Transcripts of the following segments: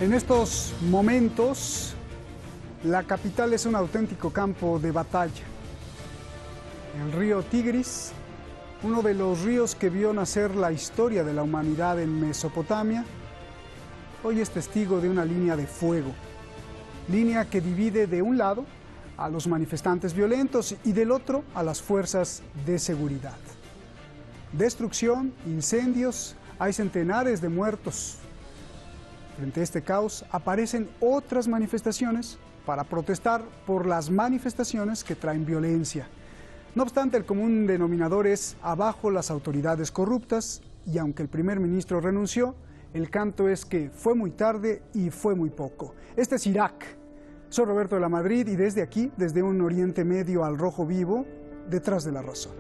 En estos momentos, la capital es un auténtico campo de batalla. El río Tigris, uno de los ríos que vio nacer la historia de la humanidad en Mesopotamia, hoy es testigo de una línea de fuego. Línea que divide de un lado a los manifestantes violentos y del otro a las fuerzas de seguridad. Destrucción, incendios, hay centenares de muertos. Frente a este caos aparecen otras manifestaciones para protestar por las manifestaciones que traen violencia. No obstante, el común denominador es abajo las autoridades corruptas, y aunque el primer ministro renunció, el canto es que fue muy tarde y fue muy poco. Este es Irak. Soy Roberto de la Madrid y desde aquí, desde un Oriente Medio al rojo vivo, detrás de la razón.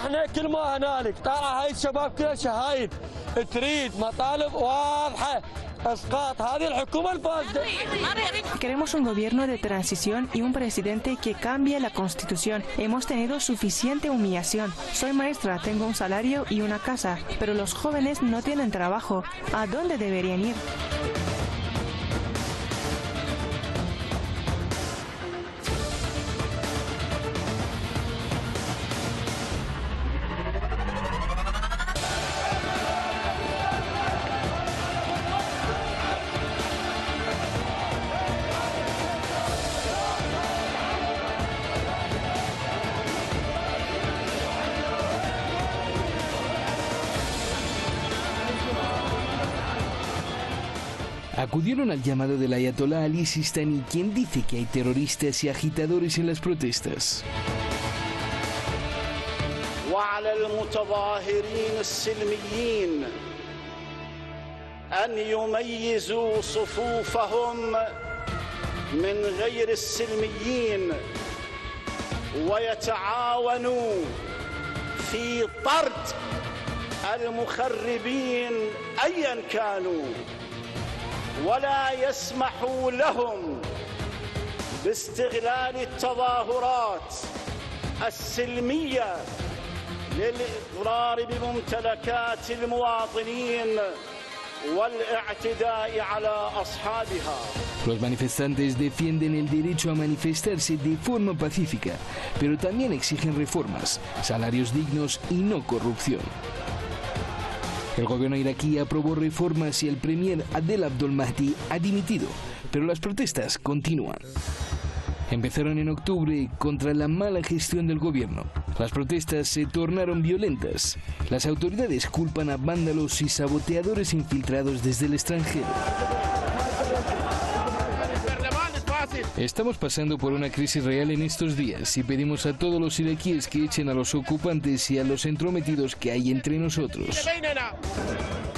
احنا كل ما هنالك طالع هاي الشباب كلها شهايد تريد مطالب واضحه اسقاط هذه الحكومه الفاسده. Queremos un gobierno de transición y un presidente que cambie la constitución. Hemos tenido suficiente humillación. Soy maestra, tengo un salario y una casa, pero los jóvenes no tienen trabajo. ¿A dónde deberían ir? Acudieron al llamado del Ayatolá Ali Sistani, quien dice que hay terroristas y agitadores en las protestas. وعلى المتظاهرين السلميين أن يميزوا صفوفهم من غير السلميين ويتعاونوا في طرد المخربين أيا كانوا ولا يسمحوا لهم باستغلال التظاهرات السلمية للإضرار بممتلكات المواطنين والاعتداء على أصحابها. Los manifestantes defienden el derecho a manifestarse de forma pacífica, pero también exigen reformas, salarios dignos y no corrupción. El gobierno iraquí aprobó reformas y el premier Adel Abdul Mahdi ha dimitido, pero las protestas continúan. Empezaron en octubre contra la mala gestión del gobierno. Las protestas se tornaron violentas. Las autoridades culpan a vándalos y saboteadores infiltrados desde el extranjero. Estamos pasando por una crisis real en estos días y pedimos a todos los iraquíes que echen a los ocupantes y a los entrometidos que hay entre nosotros.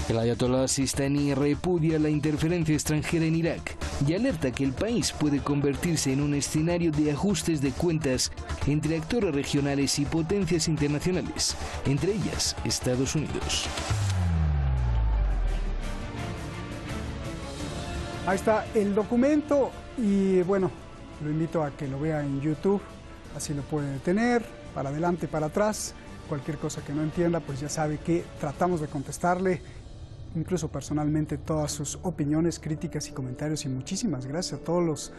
El Ayatolá Sistani repudia la interferencia extranjera en Irak y alerta que el país puede convertirse en un escenario de ajustes de cuentas entre actores regionales y potencias internacionales, entre ellas Estados Unidos. Ahí está el documento y bueno, lo invito a que lo vea en YouTube, así lo puede tener, para adelante, para atrás, cualquier cosa que no entienda, pues ya sabe que tratamos de contestarle, incluso personalmente, todas sus opiniones, críticas y comentarios, y muchísimas gracias a todos los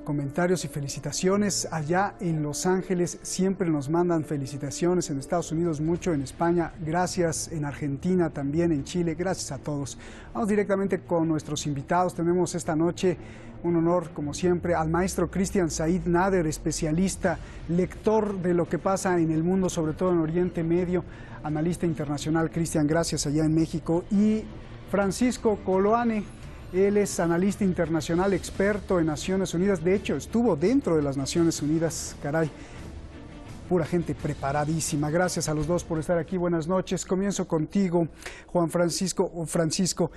comentarios y felicitaciones allá en Los Ángeles. Siempre nos mandan felicitaciones, en Estados Unidos mucho, en España gracias, en Argentina también, en Chile, gracias a todos. Vamos directamente con nuestros invitados. Tenemos esta noche un honor, como siempre, al maestro Cristian Said Nader, especialista, lector de lo que pasa en el mundo, sobre todo en Oriente Medio, analista internacional. Cristian, gracias, allá en México. Y Francisco Coloane, él es analista internacional, experto en Naciones Unidas. De hecho, estuvo dentro de las Naciones Unidas, caray. pura gente preparadísima. Gracias a los dos por estar aquí. Buenas noches. Comienzo contigo, Juan Francisco o Francisco.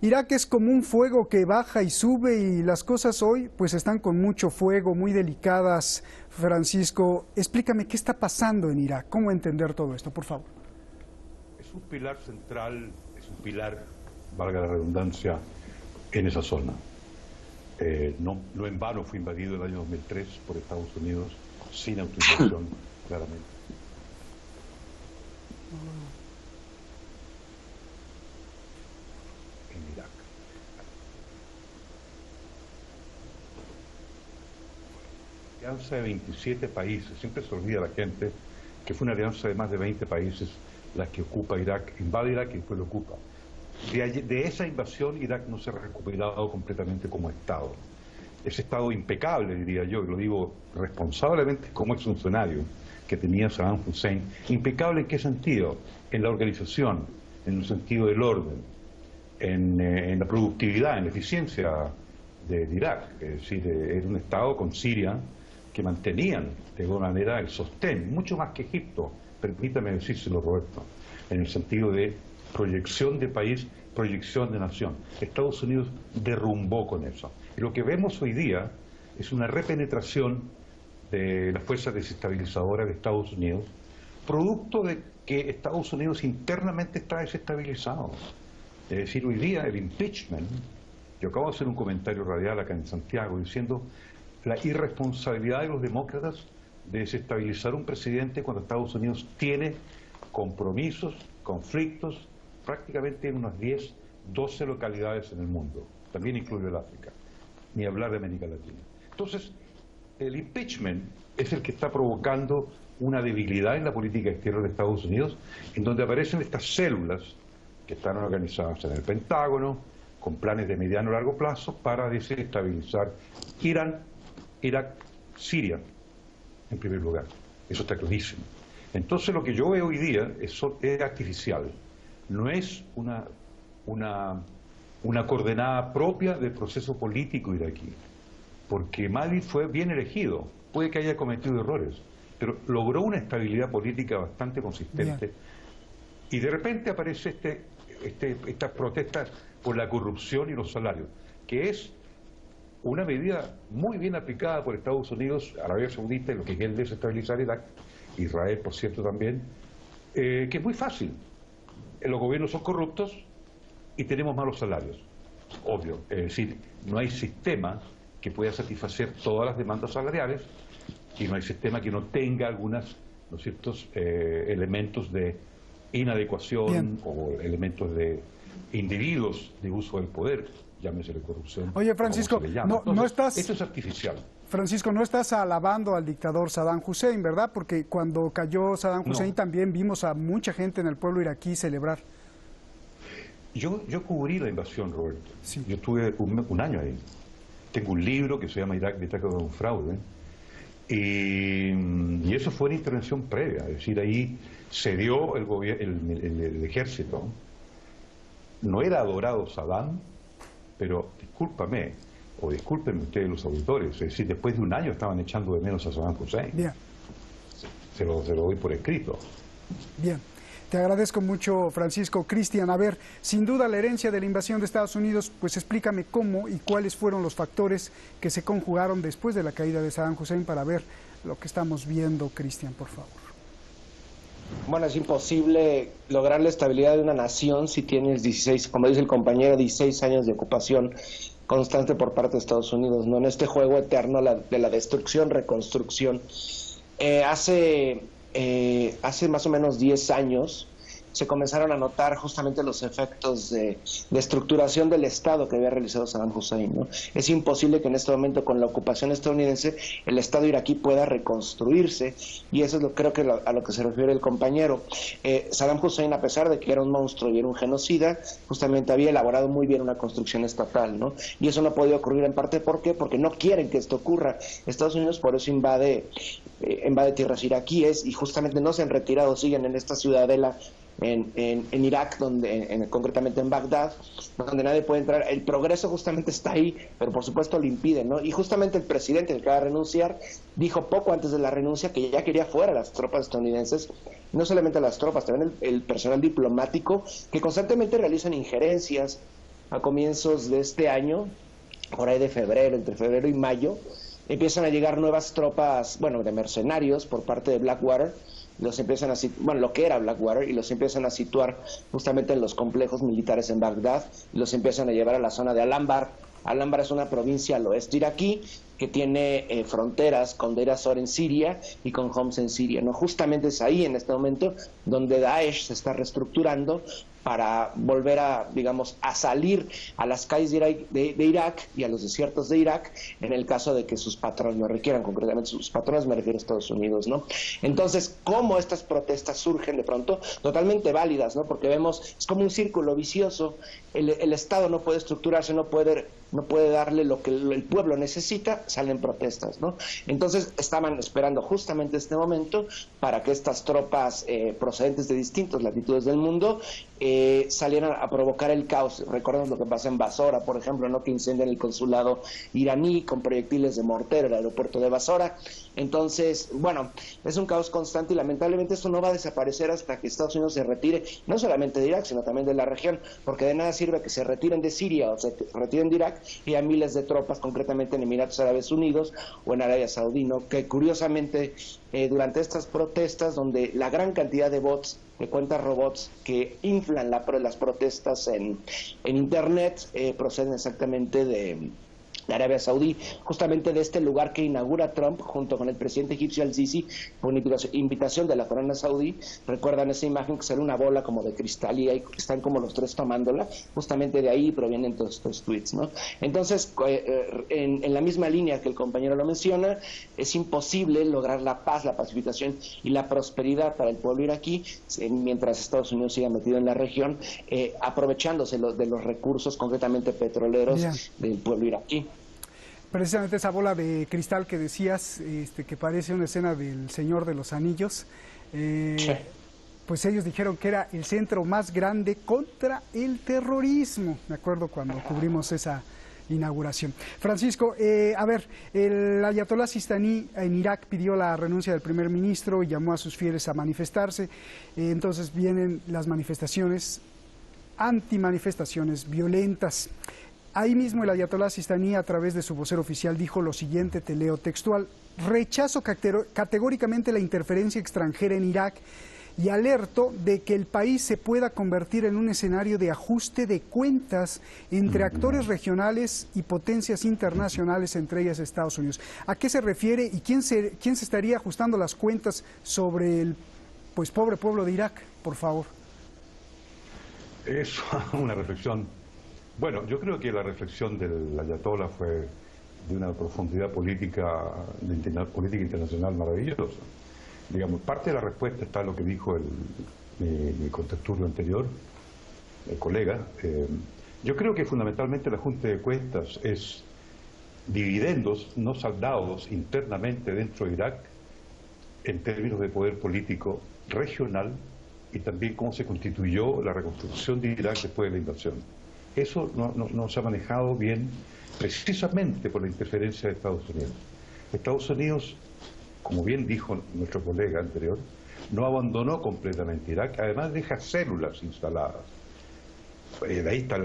Irak es como un fuego que baja y sube y las cosas hoy pues están con mucho fuego, muy delicadas. Francisco, explícame qué está pasando en Irak, cómo entender todo esto, por favor. Es un pilar central, es un pilar, valga la redundancia, en esa zona. No en vano fue invadido el año 2003 por Estados Unidos sin autorización, claramente. En Irak. Alianza de 27 países, siempre se olvida la gente que fue una alianza de más de 20 países la que ocupa Irak, invade Irak y después lo ocupa. De esa invasión Irak no se ha recuperado completamente como Estado. Ese Estado impecable, diría yo, y lo digo responsablemente como exfuncionario que tenía Saddam Hussein. ¿Impecable en qué sentido? En la organización, en el sentido del orden, en la productividad, en la eficiencia de Irak. Es decir, era un Estado con Siria que mantenían de alguna manera el sostén, mucho más que Egipto, permítame decírselo, Roberto, en el sentido de proyección de país, proyección de nación. Estados Unidos derrumbó con eso. Y lo que vemos hoy día es una repenetración de las fuerzas desestabilizadoras de Estados Unidos, producto de que Estados Unidos internamente está desestabilizado. Es decir, hoy día el impeachment, yo acabo de hacer un comentario radial acá en Santiago diciendo la irresponsabilidad de los demócratas de desestabilizar un presidente cuando Estados Unidos tiene compromisos, conflictos, prácticamente en unas 10, 12 localidades en el mundo, también incluye el África, ni hablar de América Latina. Entonces, el impeachment es el que está provocando una debilidad en la política exterior de Estados Unidos, en donde aparecen estas células que están organizadas en el Pentágono, con planes de mediano y largo plazo para desestabilizar Irán, Irak, Siria, en primer lugar. Eso está clarísimo. Entonces lo que yo veo hoy día es artificial. No es una coordenada propia del proceso político iraquí, porque Mahdi fue bien elegido, puede que haya cometido errores, pero logró una estabilidad política bastante consistente. Bien. Y de repente aparece estas protestas por la corrupción y los salarios, que es una medida muy bien aplicada por Estados Unidos, Arabia Saudita, en lo que quiere desestabilizar Irak, Israel, por cierto, también, que es muy fácil. Los gobiernos son corruptos y tenemos malos salarios, obvio. Es decir, no hay sistema que pueda satisfacer todas las demandas salariales y no hay sistema que no tenga algunos, ¿no es cierto?, elementos de inadecuación. Bien. O elementos de individuos de uso del poder, llámese de corrupción. Oye, Francisco, no estás... Esto es artificial. Francisco, no estás alabando al dictador Saddam Hussein, ¿verdad? Porque cuando cayó Saddam Hussein también vimos a mucha gente en el pueblo iraquí celebrar. Yo cubrí la invasión, Roberto. Sí. Yo estuve un año ahí. Tengo un libro que se llama Irak, Bitácora de un fraude. Y eso fue una intervención previa. Es decir, ahí se dio el ejército. No era adorado Saddam, pero discúlpenme ustedes los auditores, es decir, después de un año estaban echando de menos a Saddam Hussein. Bien. Se lo doy por escrito. Bien. Te agradezco mucho, Francisco. Cristian, a ver, sin duda la herencia de la invasión de Estados Unidos, pues explícame cómo y cuáles fueron los factores que se conjugaron después de la caída de Saddam Hussein para ver lo que estamos viendo, Cristian, por favor. Bueno, es imposible lograr la estabilidad de una nación si tienes 16, como dice el compañero, 16 años de ocupación constante por parte de Estados Unidos, ¿no? En este juego eterno de la destrucción, reconstrucción. Hace más o menos 10 años se comenzaron a notar justamente los efectos de estructuración del Estado que había realizado Saddam Hussein, ¿no? Es imposible que en este momento, con la ocupación estadounidense, el Estado iraquí pueda reconstruirse, y eso es creo que a lo que se refiere el compañero. Saddam Hussein, a pesar de que era un monstruo y era un genocida, justamente había elaborado muy bien una construcción estatal, ¿no? Y eso no ha podido ocurrir en parte, ¿por qué? Porque no quieren que esto ocurra. Estados Unidos por eso invade invade tierras iraquíes y justamente no se han retirado, siguen en esta ciudadela en Irak, concretamente en Bagdad, donde nadie puede entrar. El progreso justamente está ahí, pero por supuesto lo impiden, ¿no? Y justamente el presidente, el que va a renunciar, dijo poco antes de la renuncia que ya quería fuera las tropas estadounidenses, no solamente las tropas, también el personal diplomático, que constantemente realizan injerencias. A comienzos de este año, por ahí de febrero, entre febrero y mayo, empiezan a llegar nuevas tropas, de mercenarios por parte de Blackwater, los empiezan a lo que era Blackwater, y los empiezan a situar justamente en los complejos militares en Bagdad, y los empiezan a llevar a la zona de Al-Anbar. Al-Anbar es una provincia al oeste iraquí que tiene fronteras con Deir ez-Zor en Siria y con Homs en Siria, ¿no? Justamente es ahí en este momento donde Daesh se está reestructurando para volver a salir a las calles de Irak y a los desiertos de Irak en el caso de que sus patrones lo requieran, concretamente sus patrones me refiero a Estados Unidos, ¿no? Entonces, ¿cómo estas protestas surgen de pronto? Totalmente válidas, ¿no? Porque vemos, es como un círculo vicioso, el Estado no puede estructurarse, no puede darle lo que el pueblo necesita, salen protestas, ¿no? Entonces, estaban esperando justamente este momento para que estas tropas procedentes de distintas latitudes del mundo salieran a provocar el caos. Recordemos lo que pasa en Basora, por ejemplo, ¿no? Que incendian el consulado iraní con proyectiles de mortero, el aeropuerto de Basora. Entonces, es un caos constante y lamentablemente esto no va a desaparecer hasta que Estados Unidos se retire, no solamente de Irak, sino también de la región, porque de nada sirve que se retiren de Siria o se retiren de Irak y a miles de tropas, concretamente en Emiratos Árabes Unidos o en Arabia Saudí, ¿no? Que curiosamente durante estas protestas, donde la gran cantidad de bots, de cuentas robots que inflan las protestas en Internet, proceden exactamente de Arabia Saudí, justamente de este lugar que inaugura Trump junto con el presidente egipcio Al-Sisi por invitación de la corona saudí. Recuerdan esa imagen que sale una bola como de cristal y ahí están como los tres tomándola, justamente de ahí provienen todos estos tweets, ¿no? Entonces, en la misma línea que el compañero lo menciona, es imposible lograr la paz, la pacificación y la prosperidad para el pueblo iraquí mientras Estados Unidos siga metido en la región, aprovechándose de los recursos, concretamente petroleros, del pueblo iraquí. Precisamente esa bola de cristal que decías, que parece una escena del Señor de los Anillos, pues ellos dijeron que era el centro más grande contra el terrorismo. Me acuerdo cuando cubrimos esa inauguración. Francisco, el ayatolá Sistani en Irak pidió la renuncia del primer ministro y llamó a sus fieles a manifestarse. Entonces vienen las manifestaciones, antimanifestaciones violentas. Ahí mismo el ayatolá Sistani, a través de su vocero oficial, dijo lo siguiente, te leo textual: rechazo categóricamente la interferencia extranjera en Irak y alerto de que el país se pueda convertir en un escenario de ajuste de cuentas entre actores regionales y potencias internacionales, entre ellas Estados Unidos. ¿A qué se refiere y quién se estaría ajustando las cuentas sobre el pobre pueblo de Irak? Por favor. Es una reflexión. Bueno, yo creo que la reflexión del ayatolá fue de una profundidad política internacional maravillosa. Digamos, parte de la respuesta está en lo que dijo mi contertulio anterior, el colega. Yo creo que fundamentalmente el ajuste de cuentas es dividendos no saldados internamente dentro de Irak en términos de poder político regional y también cómo se constituyó la reconstrucción de Irak después de la invasión. Eso no se ha manejado bien precisamente por la interferencia de Estados Unidos. Estados Unidos, como bien dijo nuestro colega anterior, no abandonó completamente Irak, además deja células instaladas. De ahí está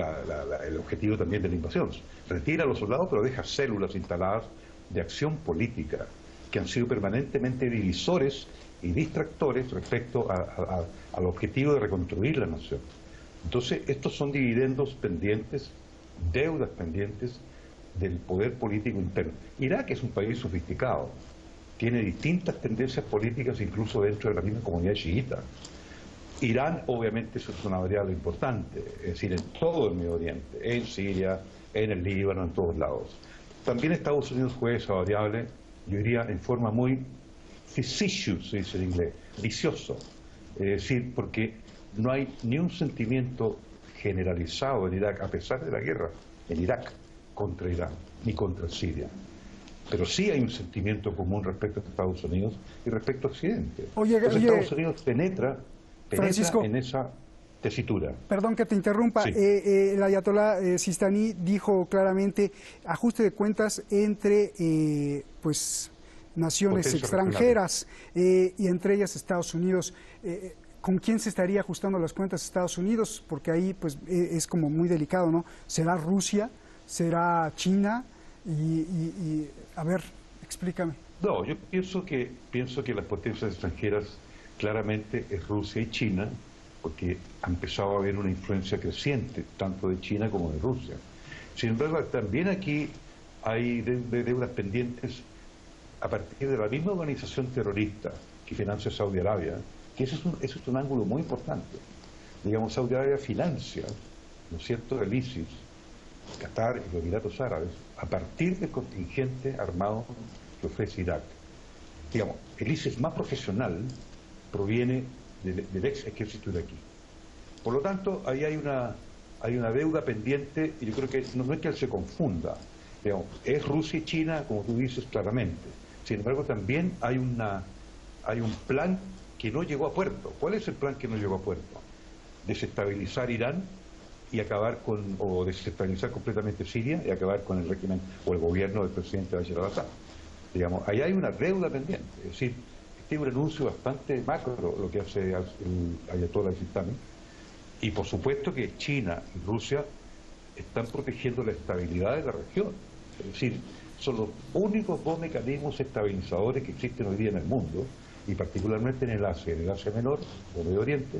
el objetivo también de la invasión. Retira a los soldados, pero deja células instaladas de acción política, que han sido permanentemente divisores y distractores respecto al objetivo de reconstruir la nación. Entonces, estos son dividendos pendientes, deudas pendientes del poder político interno. Irak es un país sofisticado, tiene distintas tendencias políticas incluso dentro de la misma comunidad chiita. Irán obviamente es una variable importante, es decir, en todo el Medio Oriente, en Siria, en el Líbano, en todos lados. También Estados Unidos juega esa variable, yo diría, en forma muy facetious, se dice en inglés, vicioso. Es decir, porque no hay ni un sentimiento generalizado en Irak, a pesar de la guerra en Irak, contra Irán, ni contra Siria. Pero sí hay un sentimiento común respecto a Estados Unidos y respecto a Occidente. Oye, Estados Unidos penetra Francisco, en esa tesitura. Perdón que te interrumpa. Sí. El ayatolá Sistani dijo claramente ajuste de cuentas entre pues naciones Potencias extranjeras y entre ellas Estados Unidos. ¿Con quién se estaría ajustando las cuentas Estados Unidos? Porque ahí pues es como muy delicado, ¿no? ¿Será Rusia? ¿Será China? Y a ver, explícame. No, yo pienso que las potencias extranjeras claramente es Rusia y China, porque ha empezado a haber una influencia creciente tanto de China como de Rusia. Sin embargo, también aquí hay deudas pendientes a partir de la misma organización terrorista que financia Saudi Arabia, que eso es un ángulo muy importante. Digamos, Saudi Arabia financia, ¿no es cierto?, el ISIS, Qatar y los Emiratos Árabes, a partir del contingente armado que ofrece Irak. Digamos, el ISIS más profesional proviene del ex ejército iraquí. Por lo tanto, ahí hay una deuda pendiente, y yo creo que no es que se confunda. Digamos, es Rusia y China, como tú dices claramente. Sin embargo, también hay un plan que no llegó a puerto. ¿Cuál es el plan que no llegó a puerto? Desestabilizar Irán y acabar o desestabilizar completamente Siria y acabar con el régimen o el gobierno del presidente Bashar al-Assad. Digamos, ahí hay una deuda pendiente. Es decir, este es un anuncio bastante macro lo que hace el ayatolá Sistani. Y por supuesto que China y Rusia están protegiendo la estabilidad de la región. Es decir, son los únicos dos mecanismos estabilizadores que existen hoy día en el mundo, y particularmente en el Asia Menor, o Medio Oriente,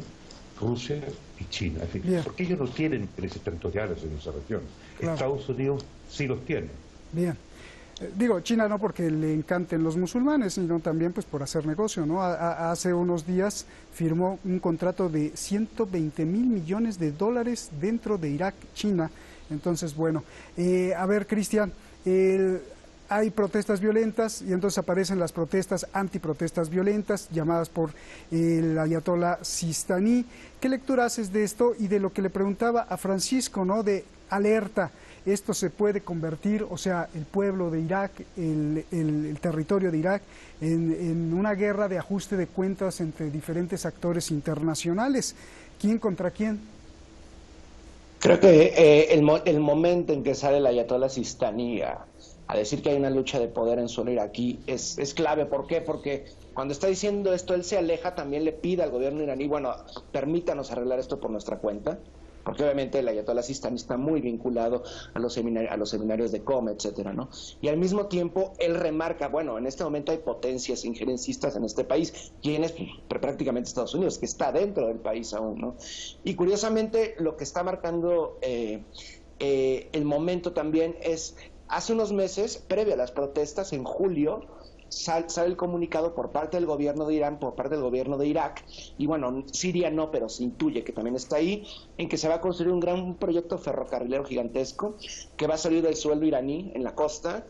Rusia y China. Es decir, porque ellos no tienen intereses territoriales en esa región. Claro. Estados Unidos sí los tiene. Bien. Digo, China no porque le encanten los musulmanes, sino también pues por hacer negocio, ¿no? Hace unos días firmó un contrato de 120 mil millones de dólares dentro de Irak, China. Entonces, bueno, a ver, Cristian, hay protestas violentas y entonces aparecen las protestas, antiprotestas violentas, llamadas por el ayatolá Sistani. ¿Qué lectura haces de esto y de lo que le preguntaba a Francisco, ¿no? De alerta, esto se puede convertir, o sea, el pueblo de Irak, el territorio de Irak, en una guerra de ajuste de cuentas entre diferentes actores internacionales. ¿Quién contra quién? Creo que el momento en que sale el ayatolá Sistani a decir que hay una lucha de poder en suelo iraquí es clave. ¿Por qué? Porque cuando está diciendo esto, él se aleja, también le pide al gobierno iraní, bueno, permítanos arreglar esto por nuestra cuenta, porque obviamente el ayatolá Sistani está muy vinculado a los seminarios de Qom, etcétera, ¿no? Y al mismo tiempo él remarca, bueno, en este momento hay potencias injerencistas en este país, quienes prácticamente Estados Unidos, que está dentro del país aún, ¿no? Y curiosamente lo que está marcando el momento también es, hace unos meses, previo a las protestas, en julio, sale el comunicado por parte del gobierno de Irán, por parte del gobierno de Irak, y bueno, Siria no, pero se intuye que también está ahí, en que se va a construir un gran proyecto ferrocarrilero gigantesco que va a salir del suelo iraní en la costa.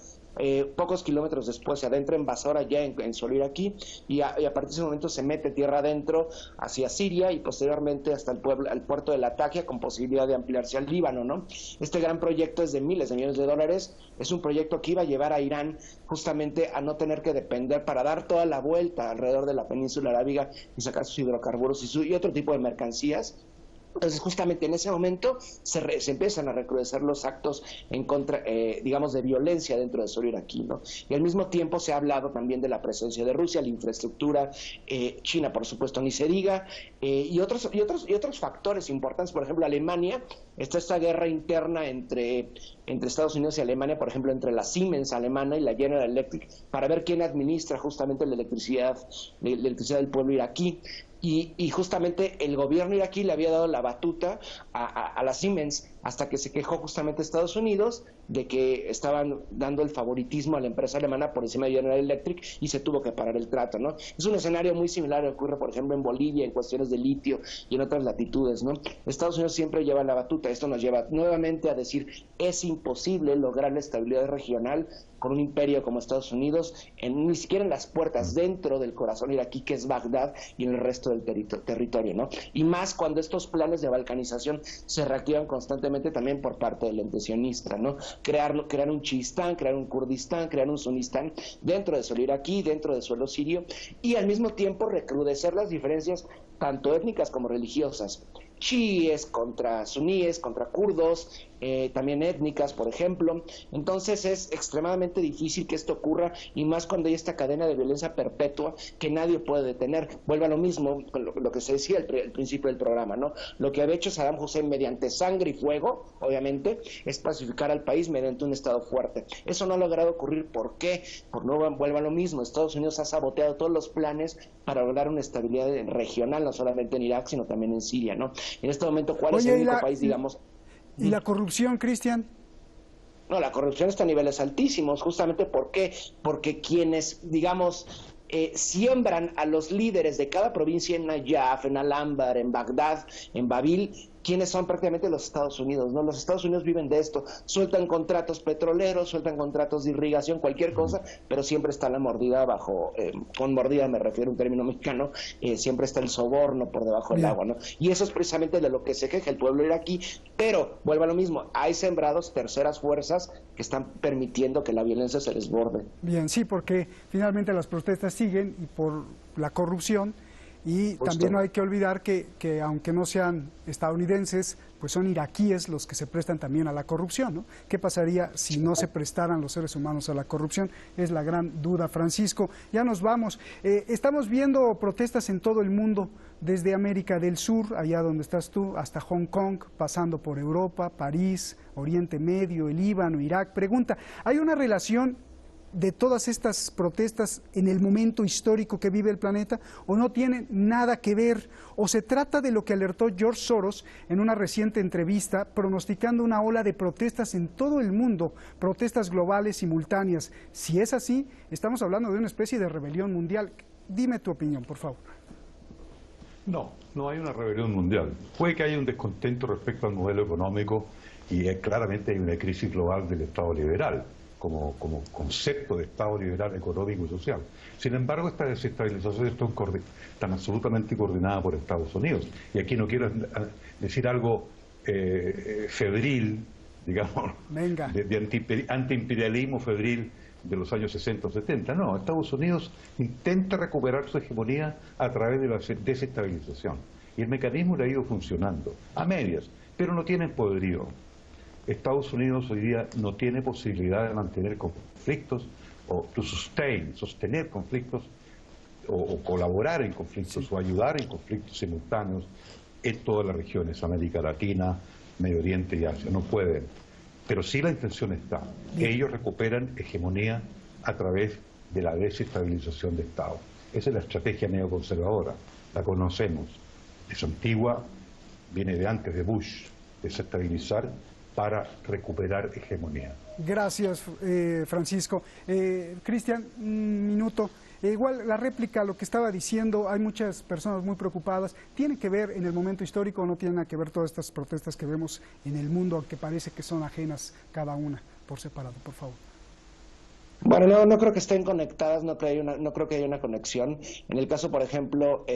Pocos kilómetros después se adentra en Basora, ya en suelo iraquí, y a partir de ese momento se mete tierra adentro hacia Siria y posteriormente hasta el puerto de Latakia, con posibilidad de ampliarse al Líbano, ¿no? Este gran proyecto es de miles de millones de dólares, es un proyecto que iba a llevar a Irán justamente a no tener que depender, para dar toda la vuelta alrededor de la península arábiga y sacar sus hidrocarburos y otro tipo de mercancías. Entonces, justamente en ese momento se empiezan a recrudecer los actos en contra, digamos, de violencia dentro del suelo iraquí, ¿no? Y al mismo tiempo se ha hablado también de la presencia de Rusia, la infraestructura, China, por supuesto, ni se diga, y otros factores importantes. Por ejemplo, Alemania, está esta guerra interna entre Estados Unidos y Alemania, por ejemplo, entre la Siemens alemana y la General Electric, para ver quién administra justamente la electricidad del pueblo iraquí. Y justamente el gobierno iraquí le había dado la batuta a la Siemens, hasta que se quejó justamente Estados Unidos de que estaban dando el favoritismo a la empresa alemana por encima de General Electric, y se tuvo que parar el trato, ¿no? Es un escenario muy similar que ocurre, por ejemplo, en Bolivia, en cuestiones de litio y en otras latitudes, ¿no? Estados Unidos siempre lleva la batuta. Esto nos lleva nuevamente a decir, es imposible lograr la estabilidad regional con un imperio como Estados Unidos, ni siquiera en las puertas, dentro del corazón iraquí, que es Bagdad, y en el resto del territorio, ¿no? Y más cuando estos planes de balcanización se reactivan constantemente constantemente también por parte del ente sionista, ¿no? Crear un Chistán, crear un Kurdistán, crear un Sunistán dentro de suelo iraquí, dentro de suelo sirio, y al mismo tiempo recrudecer las diferencias tanto étnicas como religiosas. Chiíes contra suníes, contra kurdos, también étnicas, por ejemplo. Entonces es extremadamente difícil que esto ocurra, y más cuando hay esta cadena de violencia perpetua que nadie puede detener. Vuelve a lo mismo con lo que se decía al principio del programa, ¿no? Lo que había hecho Saddam Hussein mediante sangre y fuego, obviamente, es pacificar al país mediante un Estado fuerte. Eso no ha logrado ocurrir. ¿Por qué? Por no vuelve a lo mismo. Estados Unidos ha saboteado todos los planes para lograr una estabilidad regional, no solamente en Irak, sino también en Siria, ¿no? En este momento, ¿cuál es el único país, digamos? ¿Y la corrupción, Cristian? No, la corrupción está a niveles altísimos, justamente porque quienes, digamos, siembran a los líderes de cada provincia, en Nayaf, en Al-Anbar, en Bagdad, en Babil, quienes son prácticamente los Estados Unidos, ¿no? Los Estados Unidos viven de esto, sueltan contratos petroleros, sueltan contratos de irrigación, cualquier cosa, pero siempre está la mordida bajo, con mordida me refiero a un término mexicano, siempre está el soborno por debajo del agua, ¿no? Y eso es precisamente de lo que se queja el pueblo iraquí, pero vuelve a lo mismo, hay sembrados terceras fuerzas que están permitiendo que la violencia se desborde. Bien, sí, porque finalmente las protestas siguen y por la corrupción. Y Justo. también no hay que olvidar que aunque no sean estadounidenses, pues son iraquíes los que se prestan también a la corrupción, ¿no? ¿Qué pasaría si no se prestaran los seres humanos a la corrupción? Es la gran duda, Francisco. Ya nos vamos. Estamos viendo protestas en todo el mundo, desde América del Sur, allá donde estás tú, hasta Hong Kong, pasando por Europa, París, Oriente Medio, el Líbano, Irak. Pregunta, ¿hay una relación de todas estas protestas en el momento histórico que vive el planeta, o no tienen nada que ver, o se trata de lo que alertó George Soros en una reciente entrevista, pronosticando una ola de protestas en todo el mundo, protestas globales simultáneas? Si es así, estamos hablando de una especie de rebelión mundial. Dime tu opinión, por favor. No, no hay una rebelión mundial. Puede que haya un descontento respecto al modelo económico, y claramente hay una crisis global del Estado liberal como concepto de Estado liberal económico y social. Sin embargo, esta desestabilización están absolutamente coordinada por Estados Unidos. Y aquí no quiero decir algo febril, digamos, de antiimperialismo febril de los años 60 o 70. No, Estados Unidos intenta recuperar su hegemonía a través de la desestabilización. Y el mecanismo le ha ido funcionando, a medias, pero no tienen poderío. Estados Unidos hoy día no tiene posibilidad de mantener conflictos o sostener conflictos o colaborar en conflictos, sí, o ayudar en conflictos simultáneos en todas las regiones, América Latina, Medio Oriente y Asia. No pueden, pero sí la intención está. Ellos recuperan hegemonía a través de la desestabilización de Estado. Esa es la estrategia neoconservadora, la conocemos, es antigua, viene de antes de Bush, desestabilizar para recuperar hegemonía. Gracias, Francisco. Cristian, un minuto. Igual la réplica a lo que estaba diciendo, hay muchas personas muy preocupadas. ¿Tiene que ver en el momento histórico o no tiene nada que ver todas estas protestas que vemos en el mundo, aunque parece que son ajenas cada una por separado, por favor? Bueno, no creo que estén conectadas, no creo que haya una conexión. En el caso, por ejemplo,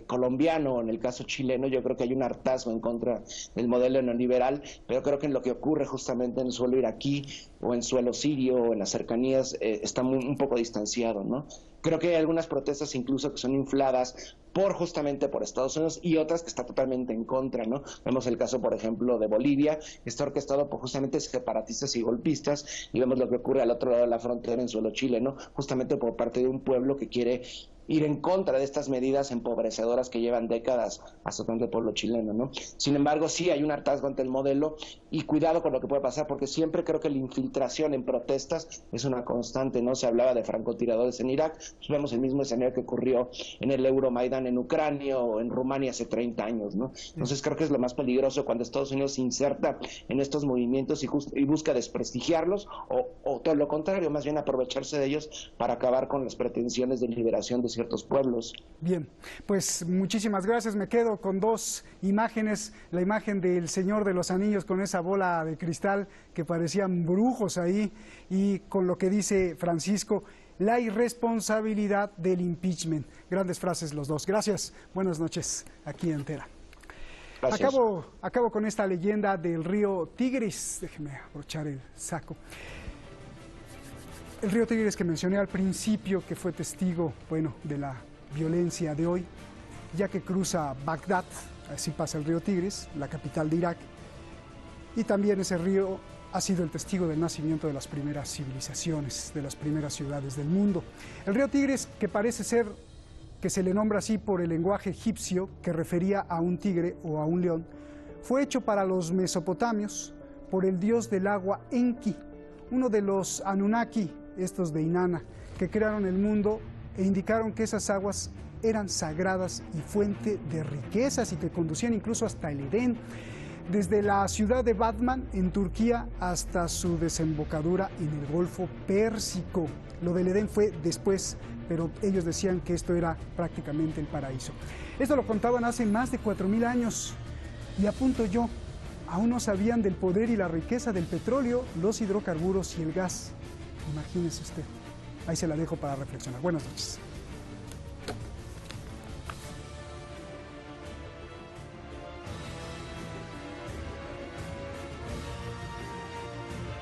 colombiano, en el caso chileno, yo creo que hay un hartazgo en contra del modelo neoliberal, pero creo que en lo que ocurre justamente en el suelo iraquí o en suelo sirio o en las cercanías está un poco distanciado, ¿no? Creo que hay algunas protestas incluso que son infladas justamente por Estados Unidos y otras que está totalmente en contra, ¿no? Vemos el caso, por ejemplo, de Bolivia, que está orquestado por justamente separatistas y golpistas, y vemos lo que ocurre al otro lado de la frontera en suelo chileno, justamente por parte de un pueblo que quiere ir en contra de estas medidas empobrecedoras que llevan décadas azotando el pueblo chileno, ¿no? Sin embargo, sí hay un hartazgo ante el modelo y cuidado con lo que puede pasar, porque siempre creo que la infiltración en protestas es una constante, ¿no? Se hablaba de francotiradores en Irak, pues vemos el mismo escenario que ocurrió en el Euromaidán en Ucrania o en Rumania hace 30 años, ¿no? Entonces creo que es lo más peligroso cuando Estados Unidos se inserta en estos movimientos y busca desprestigiarlos o todo lo contrario, más bien aprovecharse de ellos para acabar con las pretensiones de liberación de ciertos pueblos. Bien, pues muchísimas gracias. Me quedo con dos imágenes, la imagen del Señor de los Anillos con esa bola de cristal que parecían brujos ahí, y con lo que dice Francisco, la irresponsabilidad del impeachment. Grandes frases los dos. Gracias, buenas noches aquí en Entera. Gracias. Acabo con esta leyenda del río Tigris. Déjeme abrochar el saco. El río Tigris que mencioné al principio, que fue testigo, bueno, de la violencia de hoy, ya que cruza Bagdad, así pasa el río Tigris, la capital de Irak, y también ese río ha sido el testigo del nacimiento de las primeras civilizaciones, de las primeras ciudades del mundo. El río Tigris, que parece ser que se le nombra así por el lenguaje egipcio, que refería a un tigre o a un león, fue hecho para los mesopotamios por el dios del agua Enki, uno de los Anunnaki, estos de Inanna, que crearon el mundo e indicaron que esas aguas eran sagradas y fuente de riquezas y que conducían incluso hasta el Edén, desde la ciudad de Batman en Turquía hasta su desembocadura en el Golfo Pérsico. Lo del Edén fue después, pero ellos decían que esto era prácticamente el paraíso. Esto lo contaban hace más de 4000 años y apunto yo, aún no sabían del poder y la riqueza del petróleo, los hidrocarburos y el gas. Imagínese usted. Ahí se la dejo para reflexionar. Buenas noches.